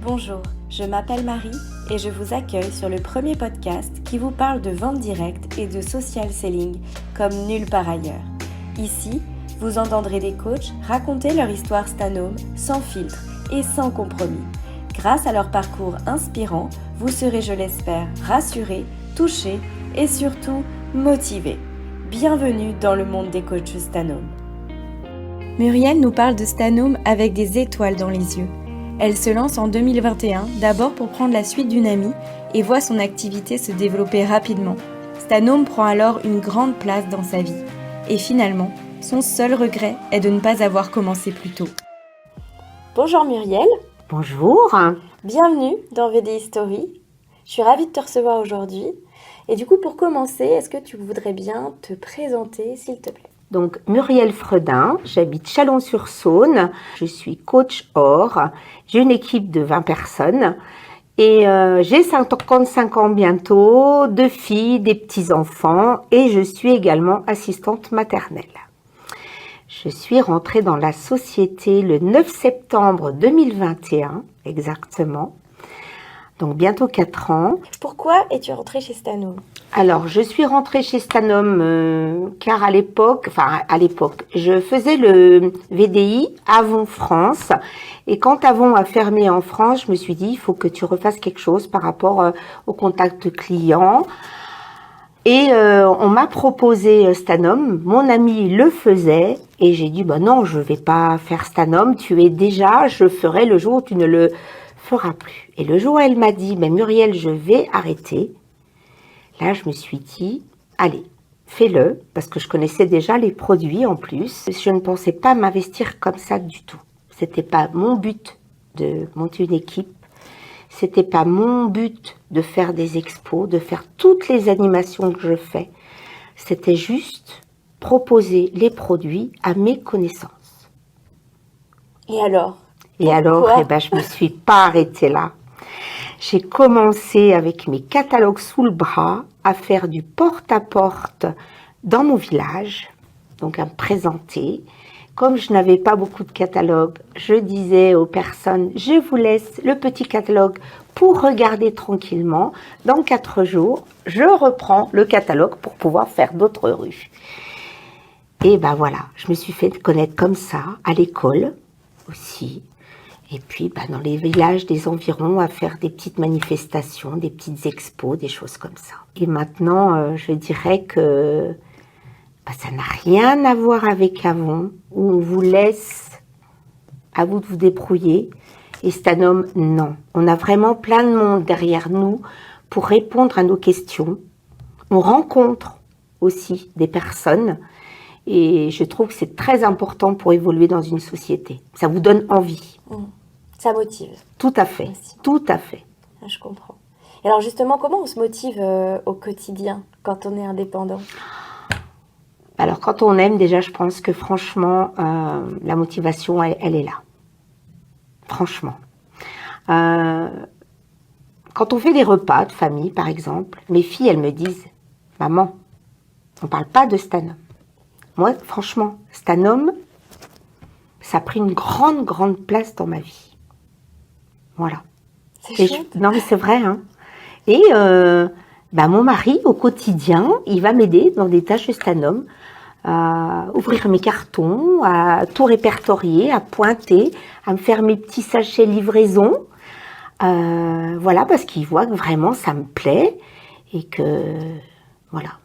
Bonjour, je m'appelle Marie et je vous accueille sur le premier podcast qui vous parle de vente directe et de social selling comme nulle part ailleurs. Ici, vous entendrez des coachs raconter leur histoire Stanome sans filtre et sans compromis. Grâce à leur parcours inspirant, vous serez, je l'espère, rassurés, touchés et surtout motivés. Bienvenue dans le monde des coachs Stanome. Muriel nous parle de Stanome avec des étoiles dans les yeux. Elle se lance en 2021, d'abord pour prendre la suite d'une amie et voit son activité se développer rapidement. Stanome prend alors une grande place dans sa vie. Et finalement, son seul regret est de ne pas avoir commencé plus tôt. Bonjour Muriel. Bonjour. Bienvenue dans VDI Story. Je suis ravie de te recevoir aujourd'hui. Et du coup, pour commencer, est-ce que tu voudrais bien te présenter, s'il te plaît ? Donc, Muriel Fredin, j'habite Chalon-sur-Saône, je suis coach or, j'ai une équipe de 20 personnes et j'ai 55 ans bientôt, 2 filles, des petits-enfants et je suis également assistante maternelle. Je suis rentrée dans la société le 9 septembre 2021, exactement, donc bientôt 4 ans. Pourquoi es-tu rentrée chez Stanome ? Alors, je suis rentrée chez Stanome car à l'époque, je faisais le VDI Avon France. Et quand Avon a fermé en France, je me suis dit, il faut que tu refasses quelque chose par rapport au contact client. Et on m'a proposé Stanome, mon ami le faisait. Et j'ai dit, non, je vais pas faire Stanome, tu es déjà, je ferai le jour où tu ne le feras plus. Et le jour où elle m'a dit, Muriel, je vais arrêter. Là, je me suis dit, allez, fais-le, parce que je connaissais déjà les produits en plus. Je ne pensais pas m'investir comme ça du tout. C'était pas mon but de monter une équipe. C'était pas mon but de faire des expos, de faire toutes les animations que je fais. C'était juste proposer les produits à mes connaissances. Et alors ? Je me suis pas arrêtée là. J'ai commencé avec mes catalogues sous le bras à faire du porte-à-porte dans mon village, donc à me présenter. Comme je n'avais pas beaucoup de catalogues, je disais aux personnes, je vous laisse le petit catalogue pour regarder tranquillement. Dans 4 jours, je reprends le catalogue pour pouvoir faire d'autres rues. Et voilà, je me suis fait connaître comme ça, à l'école aussi. Et puis, dans les villages des environs, à faire des petites manifestations, des petites expos, des choses comme ça. Et maintenant, je dirais que ça n'a rien à voir avec Avon, où on vous laisse à vous de vous débrouiller. Et Stanome, non. On a vraiment plein de monde derrière nous pour répondre à nos questions. On rencontre aussi des personnes. Et je trouve que c'est très important pour évoluer dans une société. Ça vous donne envie. Ça motive. Tout à fait, aussi. Tout à fait. Je comprends. Et alors justement, comment on se motive au quotidien quand on est indépendant ? Alors quand on aime, déjà, je pense que franchement, la motivation, elle est là. Franchement. Quand on fait des repas de famille, par exemple, mes filles, elles me disent, maman, on ne parle pas de Stanome. Moi, franchement, Stanome, ça a pris une grande, grande place dans ma vie. Voilà. C'est chouette. Non, mais c'est vrai. Hein. Et mon mari, au quotidien, il va m'aider dans des tâches Stanome, à ouvrir mes cartons, à tout répertorier, à pointer, à me faire mes petits sachets livraison. Parce qu'il voit que vraiment ça me plaît et que voilà.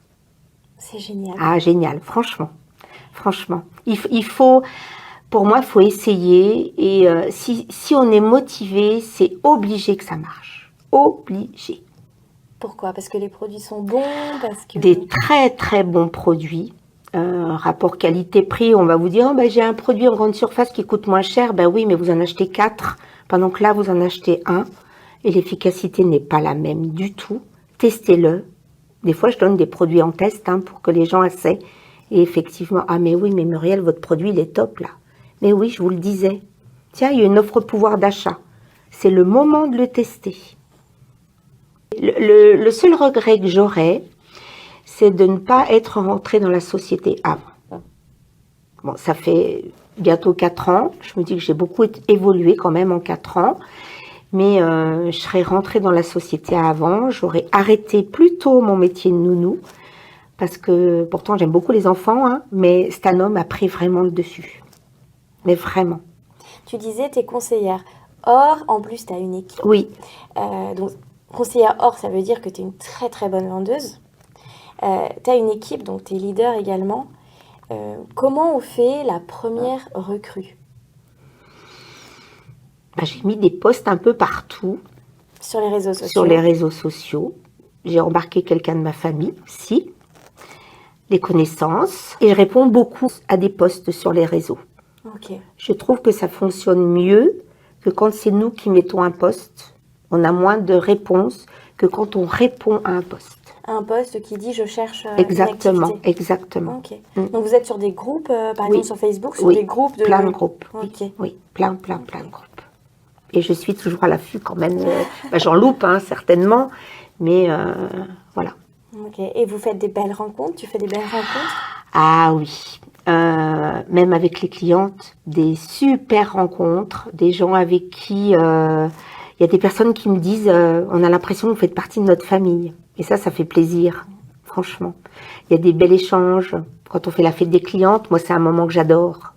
C'est génial. Ah, génial, franchement. Il faut... Pour moi, il faut essayer et si on est motivé, c'est obligé que ça marche. Obligé. Pourquoi ? Parce que les produits sont bons, Des très très bons produits. Rapport qualité-prix, on va vous dire, j'ai un produit en grande surface qui coûte moins cher. Oui, mais vous en achetez 4, pendant que là, vous en achetez 1. Et l'efficacité n'est pas la même du tout. Testez-le. Des fois, je donne des produits en test pour que les gens essaient. Et effectivement, mais Muriel, votre produit, il est top là. Mais oui, je vous le disais. Tiens, il y a une offre pouvoir d'achat. C'est le moment de le tester. Le seul regret que j'aurais, c'est de ne pas être rentrée dans la société avant. Bon, ça fait bientôt 4 ans. Je me dis que j'ai beaucoup évolué quand même en 4 ans. Mais je serais rentrée dans la société avant, j'aurais arrêté plus tôt mon métier de nounou, parce que pourtant j'aime beaucoup les enfants, hein, mais Stanome a pris vraiment le dessus. Mais vraiment. Tu disais, tu es conseillère. Or, en plus, tu as une équipe. Oui. Donc, conseillère or, ça veut dire que tu es une très très bonne vendeuse. Tu as une équipe, donc tu es leader également. Comment on fait la première recrue? J'ai mis des posts un peu partout. Sur les réseaux sociaux. Sur les réseaux sociaux. J'ai embarqué quelqu'un de ma famille aussi, les connaissances. Et je réponds beaucoup à des posts sur les réseaux. Ok. Je trouve que ça fonctionne mieux que quand c'est nous qui mettons un post. On a moins de réponses que quand on répond à un post. Un post qui dit je cherche Exactement, une activité. exactement. Ok. Donc vous êtes sur des groupes, par exemple sur Facebook, sur Oui, des groupes de... plein de groupes. Ok. Oui, plein de groupes. Et je suis toujours à l'affût quand même. J'en loupe, hein, certainement. Mais voilà. Ok. Et vous faites des belles rencontres? Tu fais des belles rencontres? Ah oui. Même avec les clientes, des super rencontres, des gens avec qui il y a des personnes qui me disent on a l'impression que vous faites partie de notre famille. Et ça fait plaisir, franchement. Il y a des bels échanges. Quand on fait la fête des clientes, moi c'est un moment que j'adore.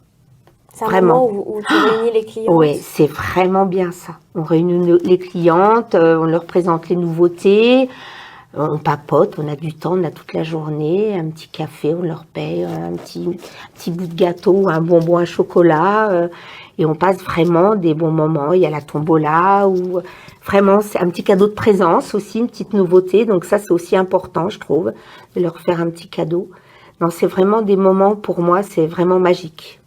C'est un Vraiment. moment où tu réunis les clients. Oui, c'est vraiment bien ça. On réunit les clientes, on leur présente les nouveautés, on papote, on a du temps, on a toute la journée, un petit café, on leur paye, un petit bout de gâteau, un bonbon à chocolat, et on passe vraiment des bons moments. Il y a la tombola, ou vraiment c'est un petit cadeau de présence aussi, une petite nouveauté. Donc ça c'est aussi important, je trouve, de leur faire un petit cadeau. Non, c'est vraiment des moments, pour moi, c'est vraiment magique.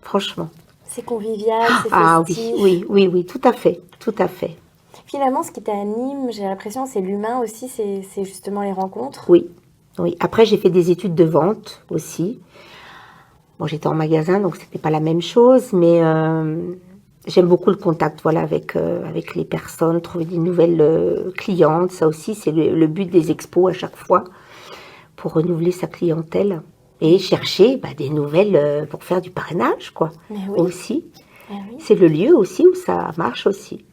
Franchement. C'est convivial, c'est festif. Ah oui, tout à fait. Finalement, ce qui t'anime, j'ai l'impression, c'est l'humain aussi, c'est justement les rencontres. Oui. Après, j'ai fait des études de vente aussi. Bon, j'étais en magasin, donc c'était pas la même chose, mais j'aime beaucoup le contact, voilà, avec les personnes, trouver des nouvelles clientes. Ça aussi, c'est le but des expos à chaque fois, pour renouveler sa clientèle. Et chercher des nouvelles pour faire du parrainage, quoi. Mais oui. Aussi. Mais oui. C'est le lieu aussi où ça marche aussi.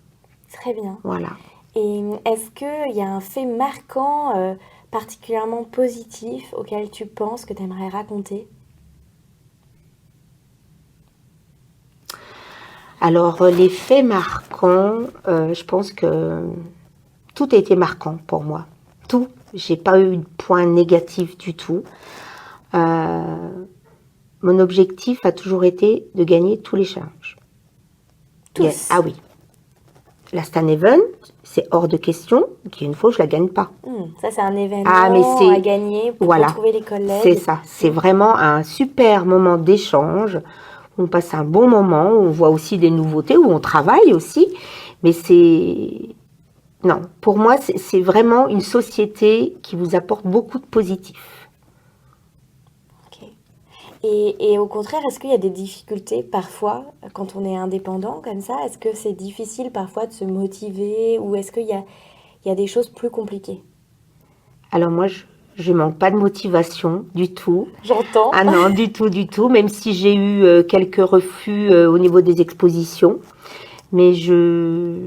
Très bien. Voilà. Et est-ce qu'il y a un fait marquant, particulièrement positif, auquel tu penses que tu aimerais raconter? Alors, les faits marquants, je pense que tout a été marquant pour moi. Tout. J'ai pas eu de point négatif du tout. Mon objectif a toujours été de gagner tous les challenges. Tous? Ah oui. La Stan Event, c'est hors de question qu'une fois je la gagne pas. Ça, c'est un événement à gagner pour retrouver les collègues. C'est ça. C'est vraiment un super moment d'échange. On passe un bon moment. On voit aussi des nouveautés, où on travaille aussi. Mais non, pour moi, c'est vraiment une société qui vous apporte beaucoup de positif. Et au contraire, est-ce qu'il y a des difficultés parfois quand on est indépendant comme ça? Est-ce que c'est difficile parfois de se motiver ou est-ce qu'il y a des choses plus compliquées? Alors moi, je manque pas de motivation du tout. J'entends. Ah non, du tout, même si j'ai eu quelques refus au niveau des expositions. Mais je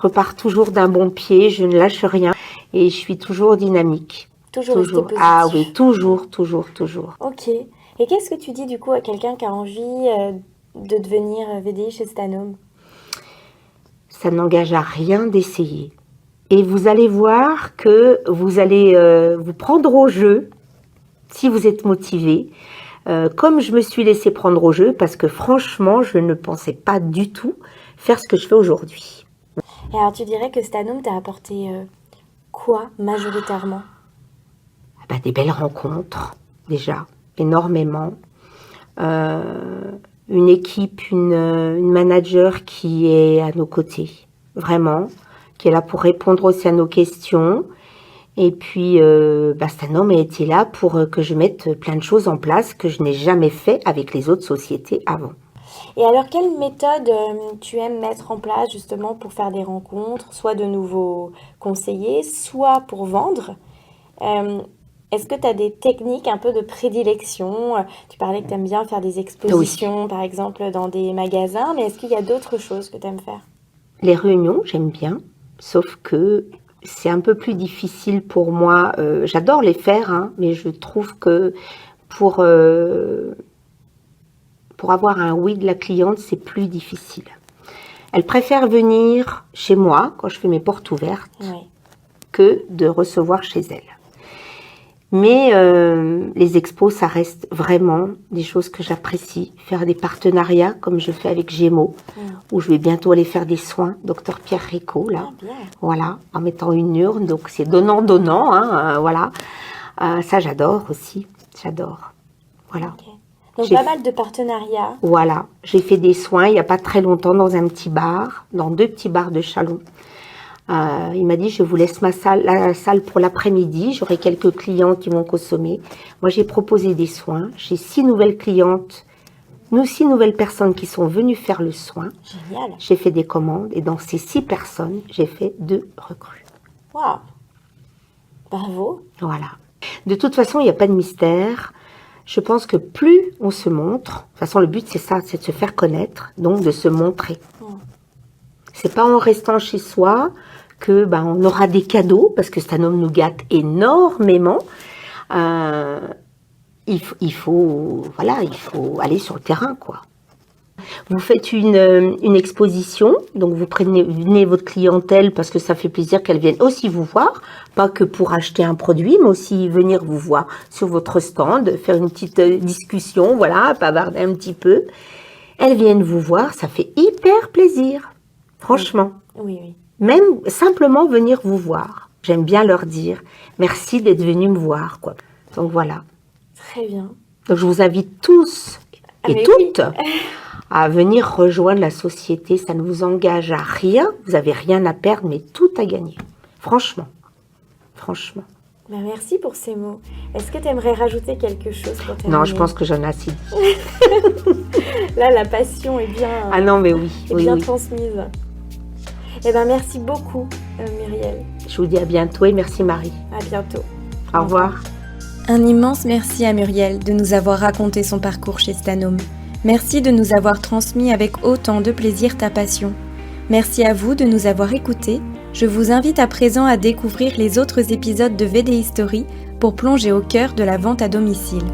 repars toujours d'un bon pied, je ne lâche rien et je suis toujours dynamique. Toujours rester positif. Ah oui, toujours. Ok. Et qu'est-ce que tu dis du coup à quelqu'un qui a envie de devenir VDI chez Stanome? Ça n'engage à rien d'essayer. Et vous allez voir que vous allez vous prendre au jeu si vous êtes motivé. Comme je me suis laissée prendre au jeu, parce que franchement, je ne pensais pas du tout faire ce que je fais aujourd'hui. Et alors tu dirais que Stanome t'a apporté quoi majoritairement? Des belles rencontres, déjà, énormément. Une équipe, une manager qui est à nos côtés, vraiment, qui est là pour répondre aussi à nos questions. Et puis, Stanome a été là pour que je mette plein de choses en place que je n'ai jamais fait avec les autres sociétés avant. Et alors, quelle méthode tu aimes mettre en place justement pour faire des rencontres, soit de nouveaux conseillers, soit pour vendre? Est-ce que tu as des techniques un peu de prédilection? Tu parlais que tu aimes bien faire des expositions, par exemple, dans des magasins, mais est-ce qu'il y a d'autres choses que tu aimes faire? Les réunions, j'aime bien, sauf que c'est un peu plus difficile pour moi. J'adore les faire, hein, mais je trouve que pour avoir un oui de la cliente, c'est plus difficile. Elle préfère venir chez moi, quand je fais mes portes ouvertes, que de recevoir chez elle. Mais les expos, ça reste vraiment des choses que j'apprécie. Faire des partenariats, comme je fais avec Gémeaux, où je vais bientôt aller faire des soins, Dr Pierre Rico, là. Voilà, en mettant une urne, donc c'est donnant-donnant, hein, voilà. Ça, j'adore aussi, j'adore. Voilà. Okay. Donc pas mal de partenariats. Voilà, j'ai fait des soins il n'y a pas très longtemps dans un petit bar, dans 2 petits bars de Châlons. Il m'a dit, je vous laisse la salle pour l'après-midi, j'aurai quelques clients qui vont consommer. Moi, j'ai proposé des soins, j'ai 6 nouvelles clientes, 6 nouvelles personnes qui sont venues faire le soin. Génial. J'ai fait des commandes et dans ces 6 personnes, j'ai fait 2 recrues. Waouh. Bravo. Voilà. De toute façon, il n'y a pas de mystère. Je pense que plus on se montre, de toute façon, le but, c'est ça, c'est de se faire connaître, donc de se montrer. C'est pas en restant chez soi que on aura des cadeaux, parce que Stanome nous gâte énormément. Il faut aller sur le terrain, quoi. Vous faites une exposition, donc vous venez votre clientèle parce que ça fait plaisir qu'elle vienne aussi vous voir, pas que pour acheter un produit, mais aussi venir vous voir sur votre stand, faire une petite discussion, voilà, bavarder un petit peu. Elles viennent vous voir, ça fait hyper plaisir, franchement. Oui. Même simplement venir vous voir. J'aime bien leur dire merci d'être venus me voir, quoi. Donc voilà. Très bien. Donc je vous invite tous et toutes à venir rejoindre la société. Ça ne vous engage à rien. Vous n'avez rien à perdre, mais tout à gagner. Franchement. Merci pour ces mots. Est-ce que tu aimerais rajouter quelque chose pour terminer? Non, je pense que j'en ai assez dit. Là, la passion est bien, bien transmise. Merci beaucoup, Muriel. Je vous dis à bientôt et merci Marie. À bientôt. Au revoir. Un immense merci à Muriel de nous avoir raconté son parcours chez Stanome. Merci de nous avoir transmis avec autant de plaisir ta passion. Merci à vous de nous avoir écoutés. Je vous invite à présent à découvrir les autres épisodes de VDI Story pour plonger au cœur de la vente à domicile.